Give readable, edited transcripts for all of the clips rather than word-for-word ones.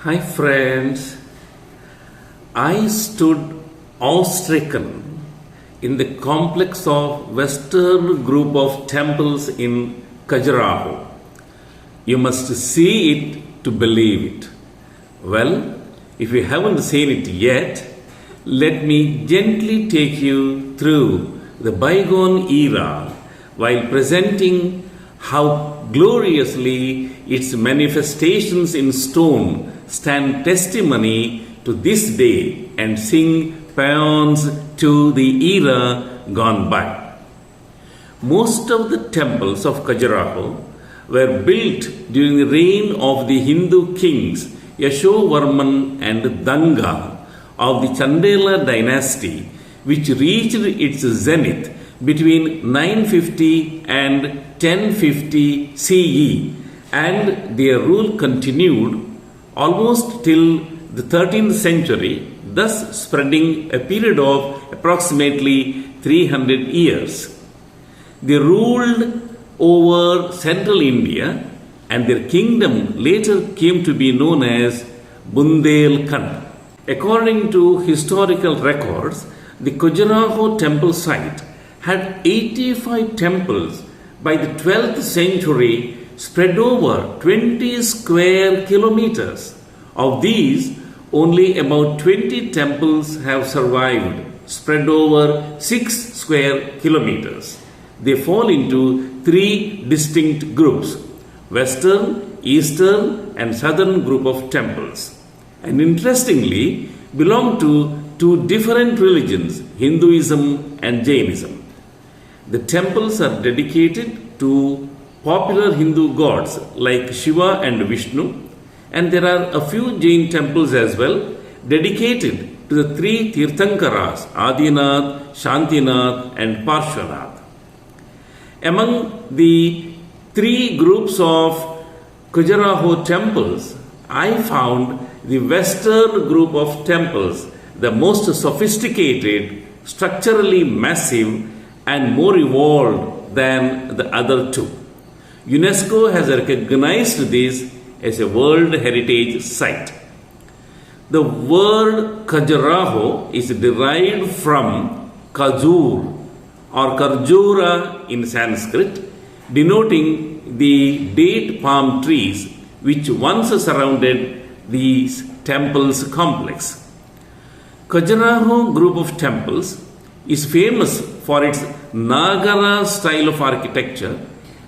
Hi friends, I stood awe-stricken in the complex of western group of temples in Khajuraho. You must see it to believe it. Well, if you haven't seen it yet, let me gently take you through the bygone era while presenting how gloriously its manifestations in stone stand testimony to this day and sing paeans to the era gone by. Most of the temples of Khajuraho were built during the reign of the Hindu kings Yashovarman and Danga of the Chandela dynasty, which reached its zenith between 950 and 1050 CE, and their rule continued almost till the 13th century, thus spreading a period of approximately 300 years. They ruled over central India, and their kingdom later came to be known as Bundelkhand. According to historical records, the Khajuraho temple site had 85 temples by the 12th century, spread over 20 square kilometers. Of these, only about 20 temples have survived, spread over 6 square kilometers. They fall into three distinct groups: Western, Eastern, and Southern group of temples. And interestingly, belong to two different religions, Hinduism and Jainism. The temples are dedicated to popular Hindu gods like Shiva and Vishnu, and there are a few Jain temples as well dedicated to the three Tirthankaras, Adinath, Shantinath, and Parshvanath. Among the three groups of Khajuraho temples, I found the western group of temples the most sophisticated, structurally massive, and more evolved than the other two. UNESCO has recognized this as a World Heritage Site. The word Khajuraho is derived from Khajur or Kharjura in Sanskrit, denoting the date palm trees which once surrounded these temples complex. Khajuraho group of temples is famous for its Nagara style of architecture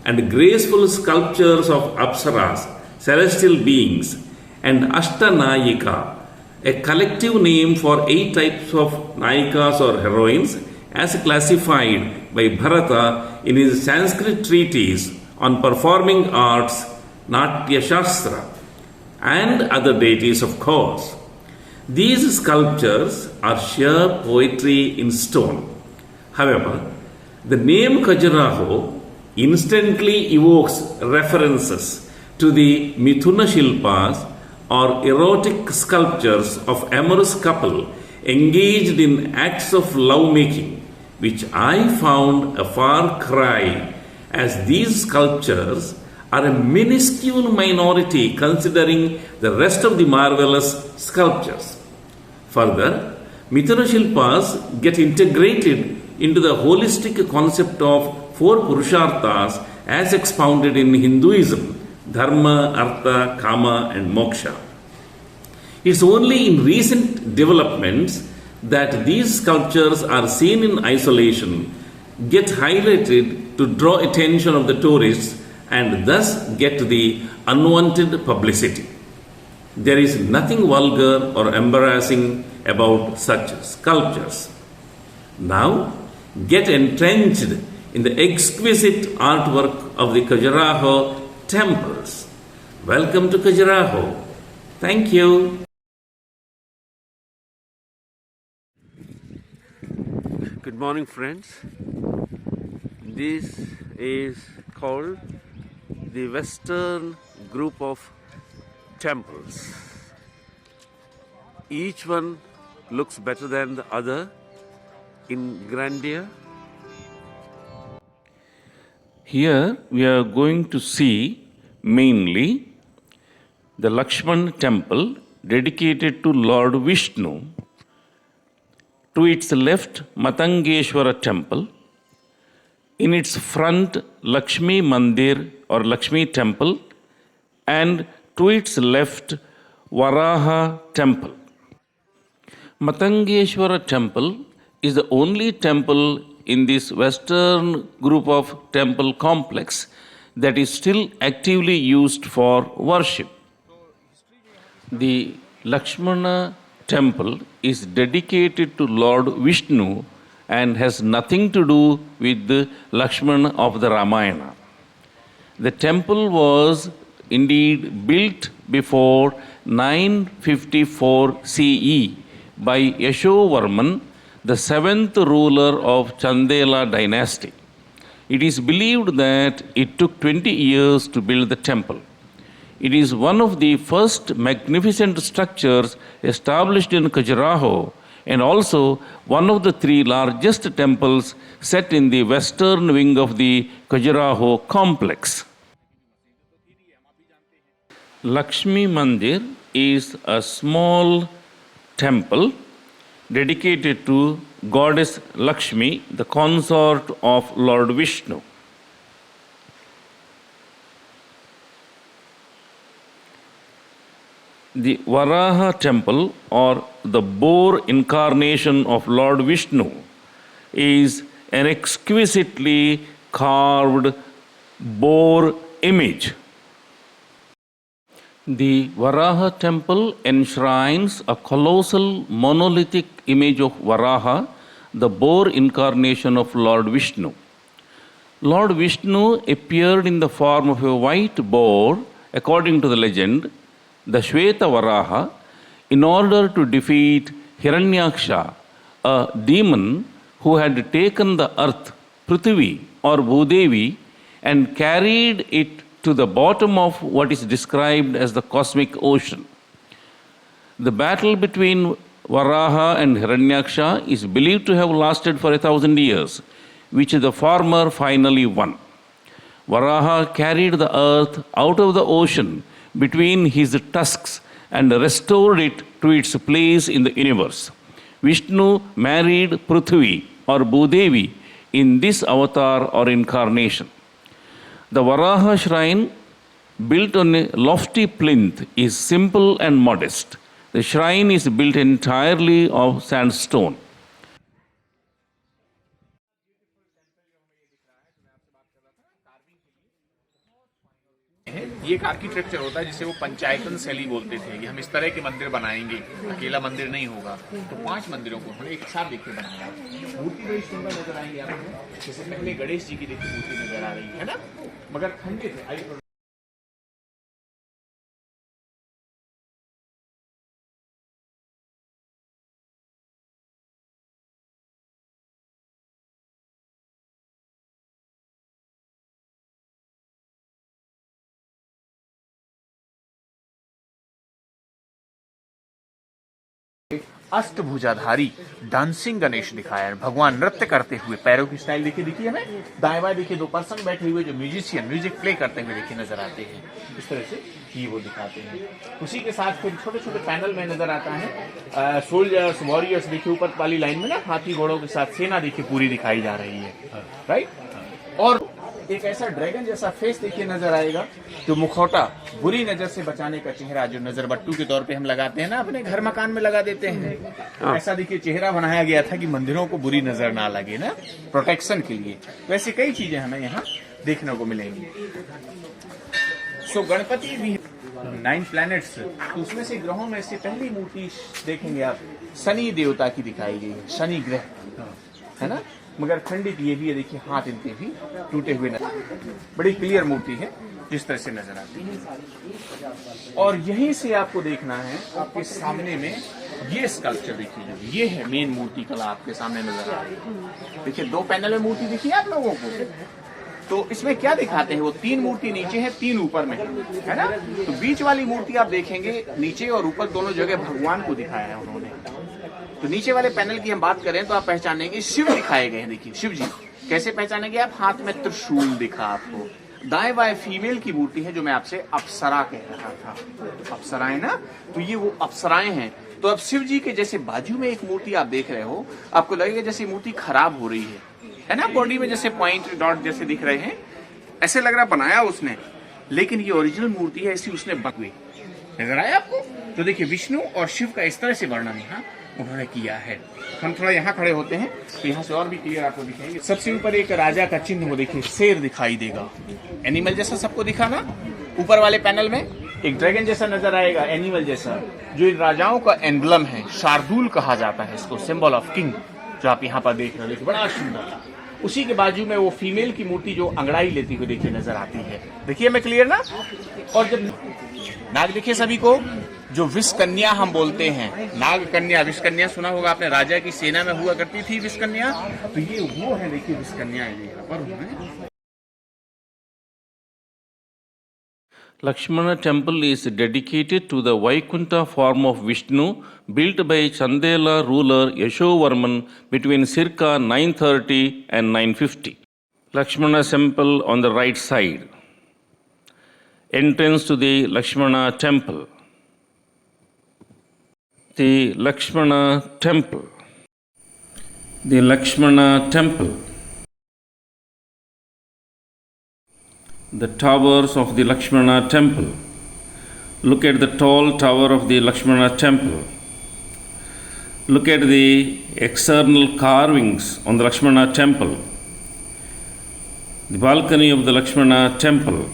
and graceful sculptures of Apsaras, celestial beings, and Ashtanayika, a collective name for 8 types of Nayikas or heroines, as classified by Bharata in his Sanskrit treatise on performing arts, Natya Shastra, and other deities, of course. These sculptures are sheer poetry in stone. However, the name Khajuraho instantly evokes references to the Mithuna Shilpas or erotic sculptures of amorous couple engaged in acts of lovemaking, which I found a far cry, as these sculptures are a minuscule minority considering the rest of the marvelous sculptures. Further, Mithuna Shilpas get integrated into the holistic concept of 4 Purusharthas as expounded in Hinduism: Dharma, Artha, Kama, and Moksha. It's only in recent developments that these sculptures are seen in isolation, get highlighted to draw attention of the tourists, and thus get the unwanted publicity. There is nothing vulgar or embarrassing about such sculptures. Now, get entrenched in the exquisite artwork of the Khajuraho temples. Welcome to Khajuraho. Thank you. Good morning, friends. This is called the Western group of temples. Each one looks better than the other in grandeur. Here we are going to see mainly the Lakshman temple dedicated to Lord Vishnu. To its left, Matangeshwara temple. In its front, Lakshmi Mandir or Lakshmi temple. And to its left, Varaha temple. Matangeshwara temple is the only temple in this western group of temple complex that is still actively used for worship. The Lakshmana temple is dedicated to Lord Vishnu and has nothing to do with the Lakshmana of the Ramayana. The temple was indeed built before 954 CE by Yashovarman, the seventh ruler of Chandela dynasty. It is believed that it took 20 years to build the temple. It is one of the first magnificent structures established in Khajuraho and also one of the three largest temples set in the western wing of the Khajuraho complex. Lakshmi Mandir is a small temple dedicated to goddess Lakshmi, the consort of Lord Vishnu. The Varaha temple, or the boar incarnation of Lord Vishnu, is an exquisitely carved boar image. The Varaha temple enshrines a colossal monolithic image of Varaha, the boar incarnation of Lord Vishnu. Lord Vishnu appeared in the form of a white boar, according to the legend, the Shweta Varaha, in order to defeat Hiranyaksha, a demon who had taken the earth, Prithvi or Bhudevi, and carried it to the bottom of what is described as the cosmic ocean. The battle between Varaha and Hiranyaksha is believed to have lasted for 1,000 years, which the former finally won. Varaha carried the earth out of the ocean between his tusks and restored it to its place in the universe. Vishnu married Prithvi or Bhudevi in this avatar or incarnation. The Varaha shrine, built on a lofty plinth, is simple and modest. The shrine is built entirely of sandstone. ये एक architecture होता है जिसे वो पंचायतन शैली बोलते थे कि हम इस तरह के मंदिर बनाएंगे, अकेला मंदिर नहीं होगा। तो 5 मंदिरों को हमने एक साथ देखकर बनाया। मूर्ति बड़ी सुंदर नजर आएंगी आपको, जैसे पहले गणेश जी की देखिए मूर्ति नजर आ रही है ना, मगर खंडित है। अष्टभुजाधारी डांसिंग गणेश दिखाया है, भगवान नृत्य करते हुए, पैरों की स्टाइल देखिए, देखिए हमें दाएं बाएं देखिए 2 पर्सन बैठे हुए जो म्यूजिशियन म्यूजिक प्ले करते हुए देखिए नजर आते हैं। इस तरह से ही वो दिखाते हैं। उसी के साथ फिर छोटे छोटे पैनल में नजर आता है सोल्जर्स वॉरियर्स देखिए, ऊपर वाली लाइन में ना हाथी घोड़ों के साथ सेना देखिए पूरी दिखाई जा रही है, राइट। और एक ऐसा ड्रैगन जैसा फेस देखिए नजर आएगा, जो मुखौटा बुरी नजर से बचाने का चेहरा, जो नजर बट्टू के तौर पे हम लगाते हैं ना, अपने घर मकान में लगा देते हैं। ऐसा देखिए चेहरा बनाया गया था कि मंदिरों को बुरी नजर ना लगे ना, प्रोटेक्शन के लिए। वैसे कई चीजें हमें यहाँ देखने को मिलेंगी। सो गणपति भी 9 प्लैनेट्स, तो उसमें से ग्रहों में से पहली मूर्ति देखेंगे आप शनि देवता की दिखाई गई है, शनि ग्रह है ना, मगर खंडित ये भी है, देखिए हाथ इनके भी टूटे हुए नजर, बड़ी क्लियर मूर्ति है जिस तरह से नजर आती है। और यहीं से आपको देखना है, आपके सामने में ये स्कल्पचर देखिए, ये है मेन मूर्ति कला आपके सामने नजर आ रही है। देखिए 2 पैनल में मूर्ति दिखी है आप लोगों को, तो इसमें क्या दिखाते हैं, वो 3 मूर्ति नीचे है, 3 ऊपर में है ना। तो बीच वाली मूर्ति आप देखेंगे नीचे और ऊपर दोनों जगह भगवान को दिखाया है उन्होंने। तो नीचे वाले पैनल की हम बात करें तो आप पहचानेंगे शिव दिखाए गए हैं। देखिए शिव जी कैसे पहचानेंगे आप, हाथ में त्रिशूल दिखा आपको, दाएं बाएं फीमेल की मूर्ति है, जो मैं आपसे अप्सरा कह रहा था। अप्सराएं ना, तो ये वो अप्सराएं हैं। तो अब शिव जी के जैसे बाजू में एक मूर्ति आप देख रहे हो, आपको लगेगा जैसे मूर्ति खराब हो रही है ना, बॉडी में जैसे पॉइंट डॉट जैसे दिख रहे हैं, ऐसे लग रहा बनाया उसने, लेकिन ये ओरिजिनल मूर्ति है, ऐसी उसने बकवी। नजर आया आपको? तो देखिए विष्णु और शिव का इस तरह से वर्णन यहाँ उन्होंने किया है। हम थोड़ा यहाँ खड़े होते हैं तो यहाँ से और भी क्लियर आपको दिखाएंगे। सबसे ऊपर एक राजा का चिन्ह वो देखिए, शेर दिखाई देगा, एनिमल जैसा सबको दिखा ना। ऊपर वाले पैनल में एक ड्रैगन जैसा नजर आएगा, एनिमल जैसा, जो इन राजाओं का एम्बलम है, शार्दुल कहा जाता है इसको, सिंबल ऑफ किंग, जो आप यहाँ पर देख रहे हो, बड़ा सुंदर। उसी के बाजू में वो फीमेल की मूर्ति जो अंगड़ाई लेती हुई देखिए नजर आती है। देखिए मैं क्लियर ना। और जब नाग देखिए सभी को, जो विष कन्या हम बोलते हैं, नाग कन्या, विष कन्या सुना होगा आपने, राजा की सेना में हुआ करती थी विष कन्या, तो ये वो है, देखिए विष कन्या है यहाँ पर। Lakshmana temple is dedicated to the Vaikunta form of Vishnu built by Chandela ruler Yashovarman between circa 930 and 950. Lakshmana temple on the right side. Entrance to the Lakshmana temple. The Lakshmana temple. The Lakshmana temple. The towers of the Lakshmana temple. Look at the tall tower of the Lakshmana temple. Look at the external carvings on the Lakshmana temple. The balcony of the Lakshmana temple.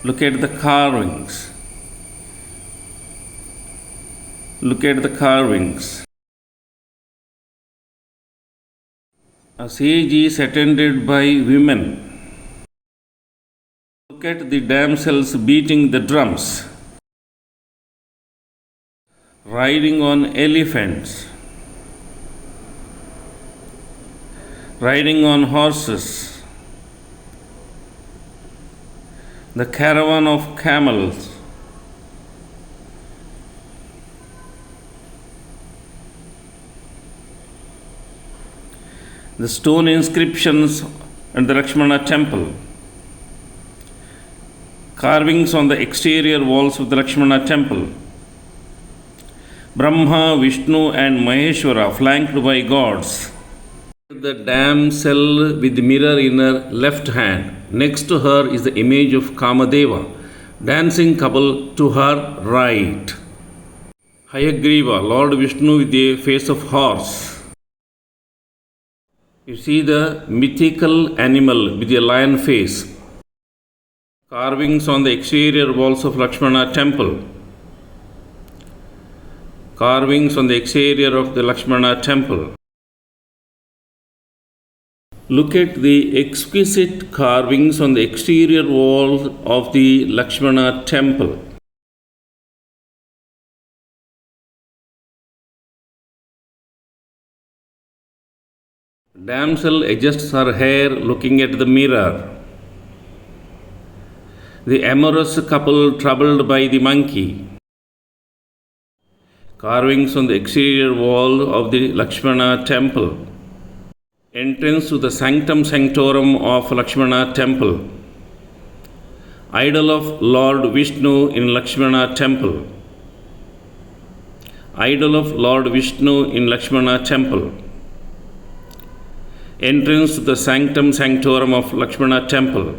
Look at the carvings. Look at the carvings. A sage is attended by women. Look at the damsels beating the drums, riding on elephants, riding on horses, the caravan of camels, the stone inscriptions at the Lakshmana temple, carvings on the exterior walls of the Lakshmana temple, Brahma, Vishnu and Maheshwara flanked by gods. The damsel with the mirror in her left hand. Next to her is the image of Kamadeva, dancing couple to her right. Hayagriva, Lord Vishnu with the face of horse. You see the mythical animal with the lion face. Carvings on the exterior walls of Lakshmana temple. Carvings on the exterior of the Lakshmana temple. Look at the exquisite carvings on the exterior wall of the Lakshmana temple. Damsel adjusts her hair looking at the mirror. The amorous couple troubled by the monkey. Carvings on the exterior wall of the Lakshmana temple. Entrance to the sanctum sanctorum of Lakshmana temple. Idol of Lord Vishnu in Lakshmana temple. Idol of Lord Vishnu in Lakshmana temple. Entrance to the sanctum sanctorum of Lakshmana temple.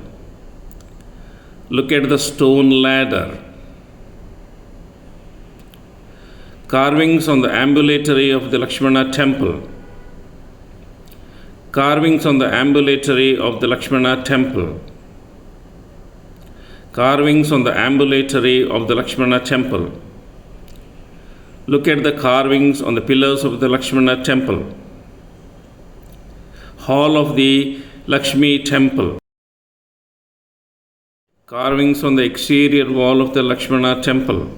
Look at the stone ladder. Carvings on the ambulatory of the Lakshmana temple. Carvings on the ambulatory of the Lakshmana temple. Carvings on the ambulatory of the Lakshmana temple. Look at the carvings on the pillars of the Lakshmana temple. Hall of the Lakshmi temple. Carvings on the exterior wall of the Lakshmana temple.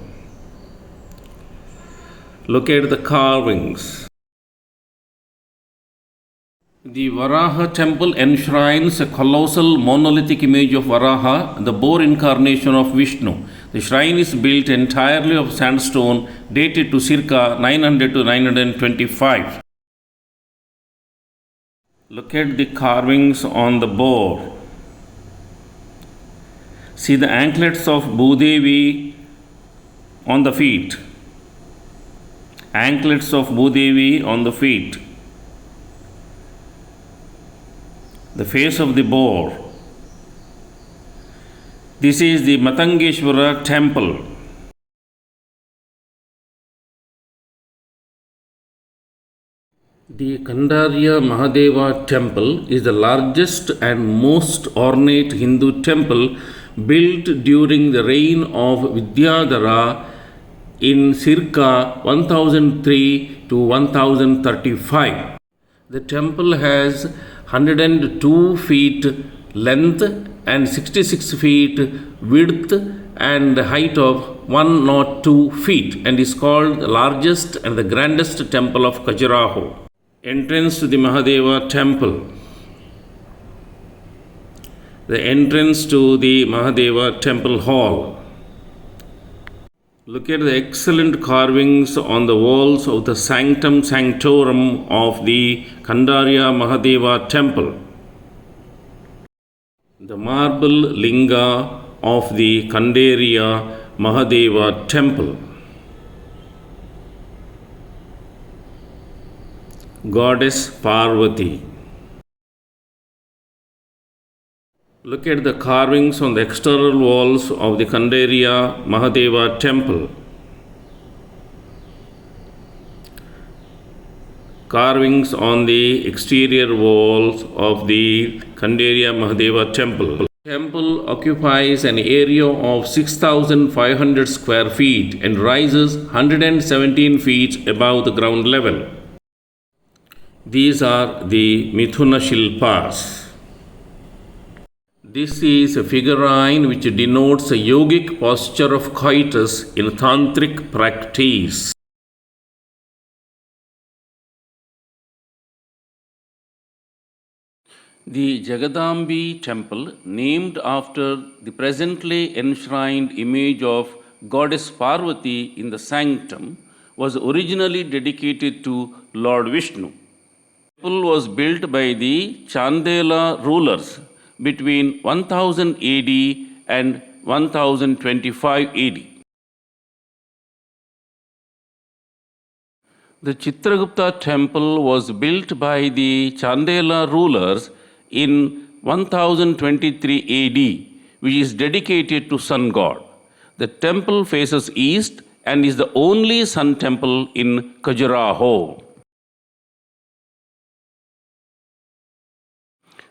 Look at the carvings. The Varaha temple enshrines a colossal monolithic image of Varaha, the boar incarnation of Vishnu. The shrine is built entirely of sandstone dated to circa 900 to 925. Look at the carvings on the boar. See the anklets of Bhudevi on the feet. Anklets of Bhudevi on the feet. The face of the boar. This is the Matangeshwara temple. The Kandarya Mahadeva temple is the largest and most ornate Hindu temple built during the reign of Vidyadhara in circa 1003 to 1035. The temple has 102 feet length and 66 feet width and height of 102 feet and is called the largest and the grandest temple of Khajuraho. Entrance to the Mahadeva temple. The entrance to the Mahadeva temple hall. Look at the excellent carvings on the walls of the sanctum sanctorum of the Kandarya Mahadeva temple. The marble linga of the Kandarya Mahadeva temple. Goddess Parvati. Look at the carvings on the external walls of the Kandarya Mahadeva temple. Carvings on the exterior walls of the Kandarya Mahadeva temple. The temple occupies an area of 6,500 square feet and rises 117 feet above the ground level. These are the Mithuna Shilpas. This is a figurine which denotes a yogic posture of coitus in tantric practice. The Jagadambi temple, named after the presently enshrined image of Goddess Parvati in the sanctum, was originally dedicated to Lord Vishnu. The temple was built by the Chandela rulers between 1000 AD and 1025 AD. The Chitragupta temple was built by the Chandela rulers in 1023 AD, which is dedicated to sun god. The temple faces east and is the only sun temple in Khajuraho.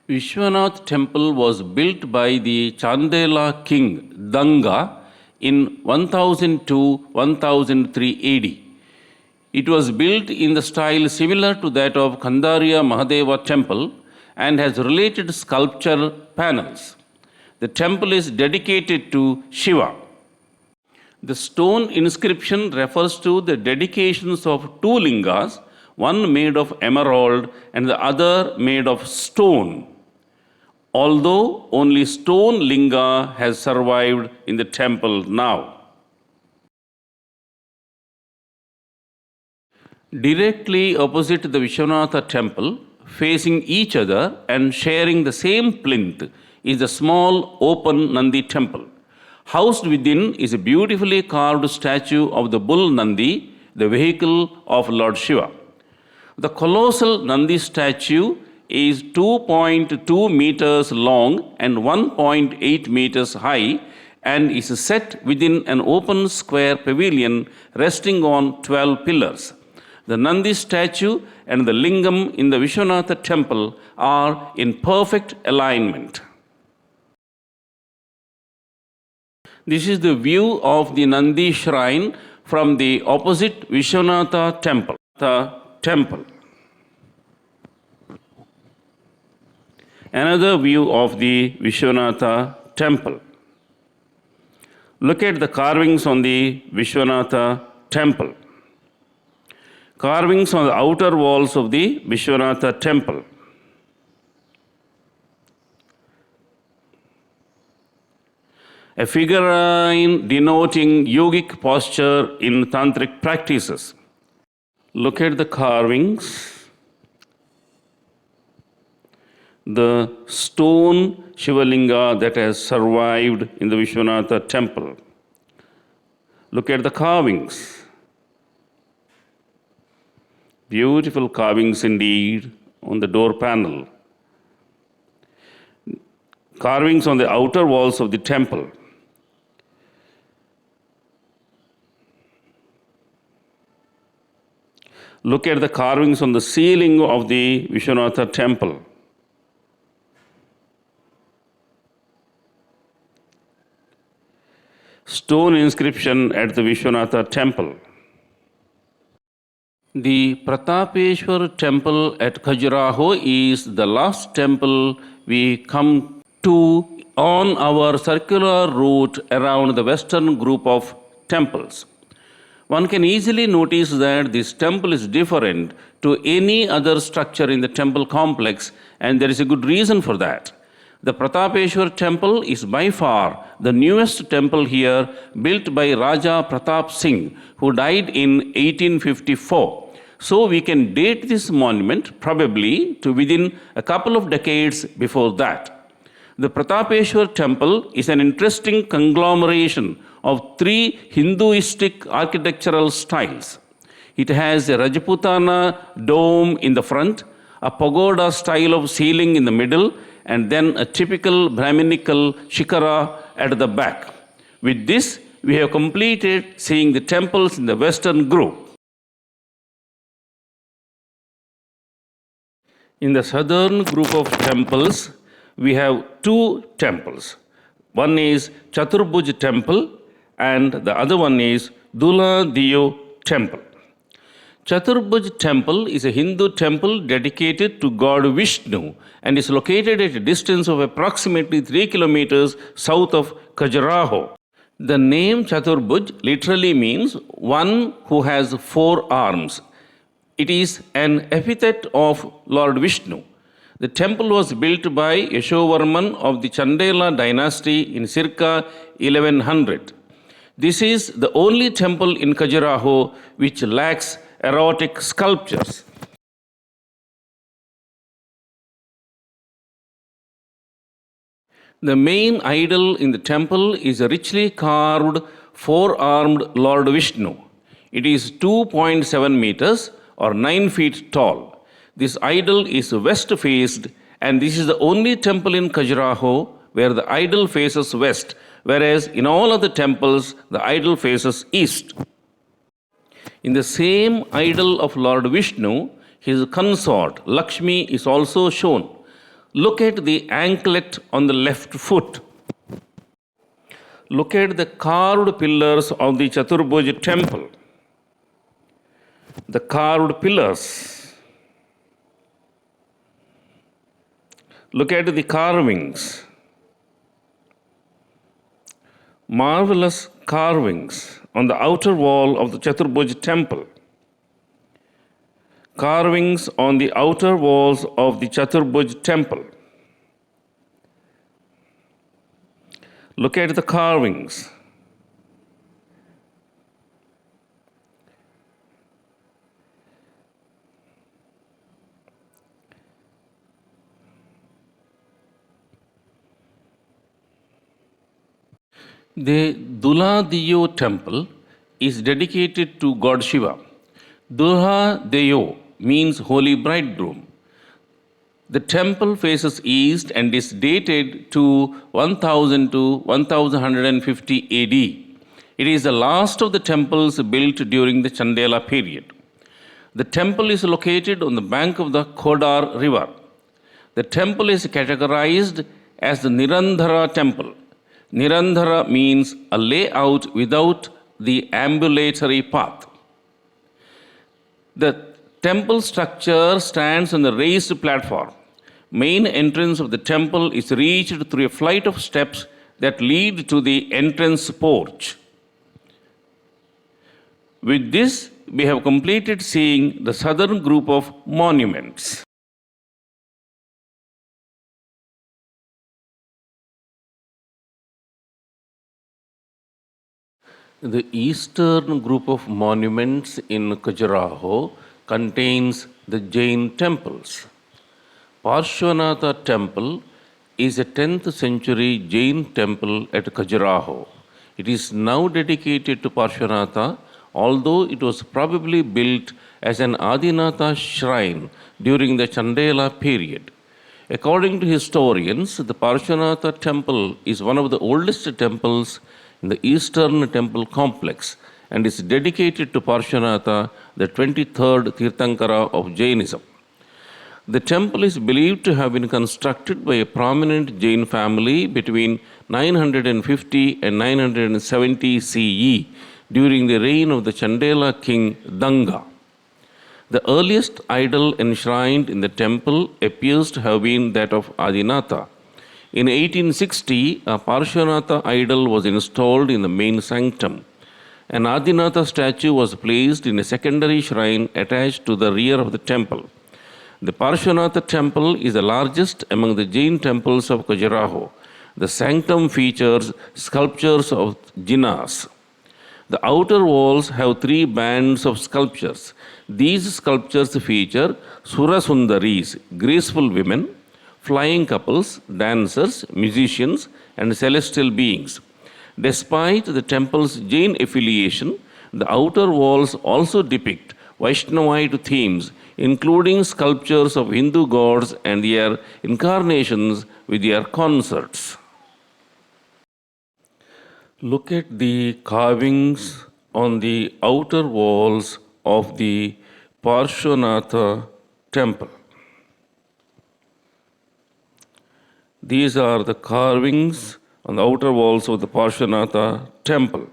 Vishwanath temple was built by the Chandela king Danga in 1002-1003 AD. It was built in the style similar to that of Kandarya Mahadeva temple and has related sculpture panels. The temple is dedicated to Shiva. The stone inscription refers to the dedications of two lingas, one made of emerald and the other made of stone. Although only stone linga has survived in the temple now. Directly opposite the Vishwanatha temple, facing each other and sharing the same plinth, is the small open Nandi temple. Housed within is a beautifully carved statue of the bull Nandi, the vehicle of Lord Shiva. The colossal Nandi statue is 2.2 meters long and 1.8 meters high and is set within an open square pavilion resting on 12 pillars. The Nandi statue and the lingam in the Vishwanatha temple are in perfect alignment. This is the view of the Nandi shrine from the opposite Vishwanatha temple. Another view of the Vishwanatha temple. Look at the carvings on the Vishwanatha temple. Carvings on the outer walls of the Vishwanatha temple. A figurine denoting yogic posture in tantric practices. Look at the carvings. the stone Shivalinga that has survived in the Vishwanatha temple. Look at the carvings. Beautiful carvings indeed on the door panel. Carvings on the outer walls of the temple. Look at the carvings on the ceiling of the Vishwanatha temple. Stone inscription at the Vishwanatha temple. The Pratapeshwar temple at Khajuraho is the last temple we come to on our circular route around the western group of temples. One can easily notice that this temple is different to any other structure in the temple complex, and there is a good reason for that. The Pratapeshwar temple is by far the newest temple here, built by Raja Pratap Singh, who died in 1854. So we can date this monument probably to within a couple of decades before that. The Pratapeshwar temple is an interesting conglomeration of three Hinduistic architectural styles. It has a Rajputana dome in the front, a pagoda style of ceiling in the middle, and then a typical Brahminical shikara at the back. With this, we have completed seeing the temples in the western group. In the southern group of temples, we have two temples. One is Chaturbhuj temple and the other one is Duladiyo temple. Chaturbhuj temple is a Hindu temple dedicated to God Vishnu and is located at a distance of approximately 3 kilometers south of Khajuraho. The name Chaturbhuj literally means one who has 4 arms. It is an epithet of Lord Vishnu. The temple was built by Yashovarman of the Chandela dynasty in circa 1100. This is the only temple in Khajuraho which lacks erotic sculptures. The main idol in the temple is a richly carved 4-armed Lord Vishnu. It is 2.7 meters or 9 feet tall. This idol is west faced, and this is the only temple in Khajuraho where the idol faces west, whereas in all other temples the idol faces east. In the same idol of Lord Vishnu, his consort Lakshmi is also shown. Look at the anklet on the left foot. Look at the carved pillars of the Chaturbhuj temple. The carved pillars. Look at the carvings. Marvelous carvings on the outer wall of the Chaturbhuj temple. Carvings on the outer walls of the Chaturbhuj temple. Look at the carvings. The Duladiyo temple is dedicated to God Shiva. Duladeyo means holy bridegroom. The temple faces east and is dated to 1000 to 1150 AD. It is the last of the temples built during the Chandela period. The temple is located on the bank of the Kodar river. The temple is categorized as the Nirandhara temple. Nirandhara means a layout without the ambulatory path. The temple structure stands on the raised platform. Main entrance of the temple is reached through a flight of steps that lead to the entrance porch. With this, we have completed seeing the southern group of monuments. The eastern group of monuments in Khajuraho contains the Jain temples. Parshvanatha temple is a 10th century Jain temple at Khajuraho. It is now dedicated to Parshvanatha, although it was probably built as an Adinatha shrine during the Chandela period. According to historians, the Parshvanatha temple is one of the oldest temples in the eastern temple complex and is dedicated to Parshvanatha, the 23rd Tirthankara of Jainism. The temple is believed to have been constructed by a prominent Jain family between 950 and 970 CE during the reign of the Chandela king Danga. The earliest idol enshrined in the temple appears to have been that of Adinatha. In 1860, a Parshvanatha idol was installed in the main sanctum. An Adinatha statue was placed in a secondary shrine attached to the rear of the temple. The Parshvanatha temple is the largest among the Jain temples of Khajuraho. The sanctum features sculptures of Jinas. The outer walls have 3 bands of sculptures. These sculptures feature Surasundaris, graceful women, flying couples, dancers, musicians, and celestial beings. Despite the temple's Jain affiliation, the outer walls also depict Vaishnavite themes, including sculptures of Hindu gods and their incarnations with their consorts. Look at the carvings on the outer walls of the Parshvanatha temple. These are the carvings on the outer walls of the Parshvanatha temple.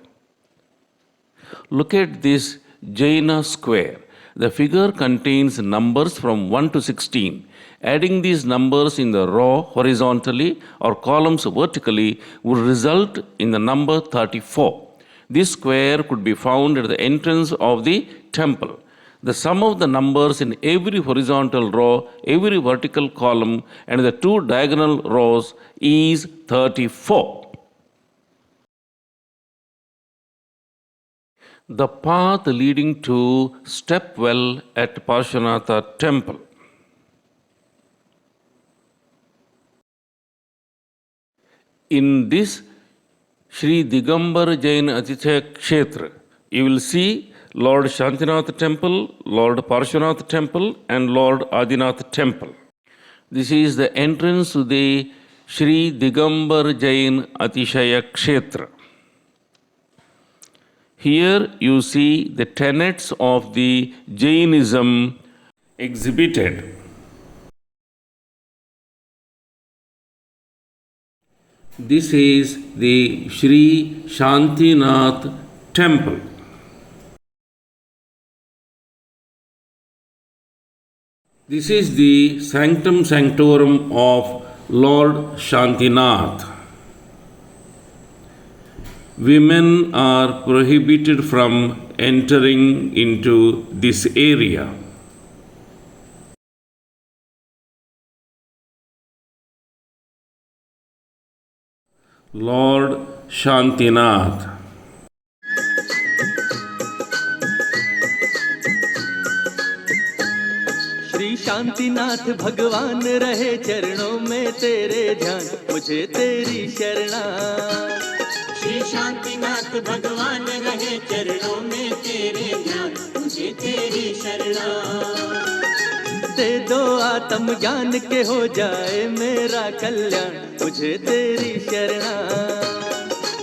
Look at this Jaina square. The figure contains numbers from 1 to 16. Adding these numbers in the row horizontally or columns vertically would result in the number 34. This square could be found at the entrance of the temple. The sum of the numbers in every horizontal row, every vertical column, and the 2 diagonal rows is 34. The path leading to Stepwell at Parshvanatha temple. In this Sri Digambar Jain Atitheya Kshetra, you will see Lord Shantinath temple, Lord Parshvanatha temple, and Lord Adinath temple. This is the entrance to the Sri Digambar Jain Atishaya Kshetra. Here you see the tenets of the Jainism exhibited. This is the Sri Shantinath temple. This is the sanctum sanctorum of Lord Shantinath. Women are prohibited from entering into this area. Lord Shantinath. Shri Shantinath भगवान रहे चरणों में तेरे ध्यान, मुझे तेरी शरणा। श्री शांतिनाथ भगवान रहे चरणों में तेरे ध्यान, मुझे तेरी शरणा। दे दो आत्म ज्ञान के हो जाए मेरा कल्याण, मुझे तेरी शरणा।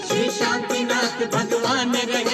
श्री शांतिनाथ भगवान रहे